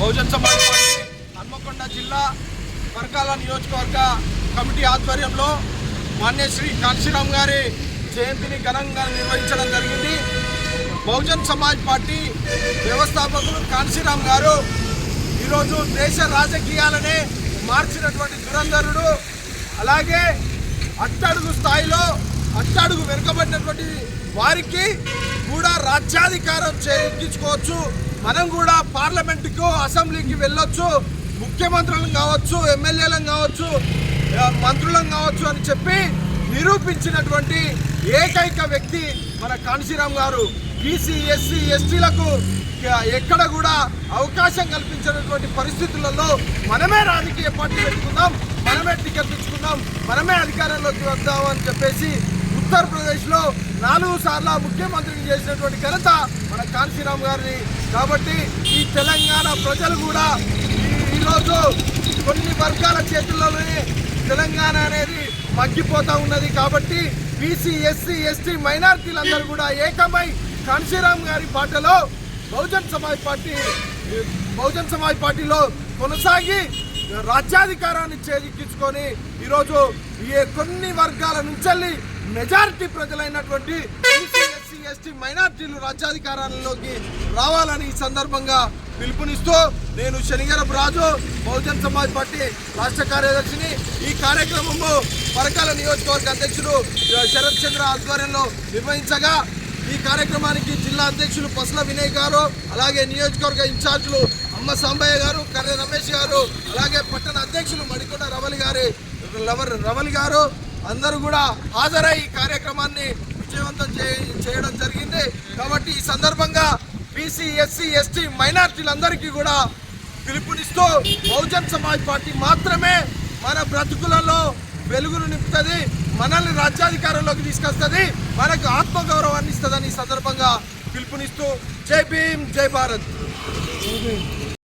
Bahujan Samaj party Hanamkonda జిల్లా పరకాల నియోజకవర్గ committee ఆధ్వర్యంలో మాన్యశ్రీ కాంశీరామ్ గారి జయంతిని ఘనంగా నిర్వహించడం జరిగింది. బహుజన్ సమాజ్ పార్టీ వ్యవస్థాపకులు కాంశీరామ్ గారు ఈరోజు దేశ రాజకీయాలనే మార్చినటువంటి దురంధరుడు. అలాగే అట్టడుగు స్థాయిలో అట్టడుగు వెనుకబడినటువంటి వారికి కూడా రాజ్యాధికారం చేయించుకోవచ్చు, మనం కూడా పార్లమెంటుకు అసెంబ్లీకి వెళ్ళొచ్చు, ముఖ్యమంత్రులను కావచ్చు, ఎమ్మెల్యేలను కావచ్చు, మంత్రులను కావచ్చు అని చెప్పి నిరూపించినటువంటి ఏకైక వ్యక్తి మన కాంశీరామ్ గారు. బీసీ ఎస్సీ ఎస్టీలకు ఎక్కడ కూడా అవకాశం కల్పించినటువంటి పరిస్థితులలో మనమే రాజకీయ పార్టీ పెట్టుకుందాం, మనమే టికెట్ ఇచ్చుకుందాం, మనమే అధికారంలోకి వద్దాం అని చెప్పేసి ఉత్తరప్రదేశ్లో 4 సార్లు ముఖ్యమంత్రిని చేసినటువంటి ఘనత మన కాంశీరామ్ గారిని. కాబట్టి ఈ తెలంగాణ ప్రజలు కూడా ఈరోజు కొన్ని వర్గాల చేతుల్లోనే తెలంగాణ అనేది మగ్గిపోతూ ఉన్నది. కాబట్టి బీసీ ఎస్సీ ఎస్టీ మైనారిటీలందరూ కూడా ఏకమై కాంశీరామ్ గారి బాటలో బహుజన్ సమాజ్ పార్టీలో కొనసాగి రాజ్యాధికారాన్ని చేజిక్కించుకొని ఈరోజు కొన్ని వర్గాల నుంచి మెజారిటీ ప్రజలైనటువంటి బీసీ ఎస్సీ ఎస్టీ మైనారిటీలు రాజ్యాధికారాలలోకి రావాలని ఈ సందర్భంగా పిలుపునిస్తూ నేను శనిగరపు రాజు బహుజన్ సమాజ్ పార్టీ రాష్ట్ర కార్యదర్శిని. ఈ కార్యక్రమము పరకాల నియోజకవర్గ అధ్యక్షుడు శరత్ చంద్ర ఆధ్వర్యంలో నిర్వహించగా ఈ కార్యక్రమానికి జిల్లా అధ్యక్షులు పసల వినయ్ గారు, అలాగే నియోజకవర్గ ఇన్ఛార్జీలు అమ్మ సాంబయ్య గారు, కర్రె రమేష్ గారు, అలాగే పట్టణ అధ్యక్షులు మడికొండ రవలి గారు అందరూ కూడా హాజరై ఈ కార్యక్రమాన్ని విజయవంతం చేయడం జరిగింది. కాబట్టి ఈ సందర్భంగా బీసీ ఎస్సీ ఎస్టీ మైనారిటీలందరికీ కూడా పిలుపునిస్తూ బహుజన్ సమాజ్ పార్టీ మాత్రమే మన బ్రతుకులలో వెలుగును నింపుతుంది, మనల్ని రాజ్యాధికారంలోకి తీసుకొస్తుంది, మనకు ఆత్మగౌరవాన్ని ఇస్తుందని ఈ సందర్భంగా పిలుపునిస్తూ జై భీమ్ జై భారత్.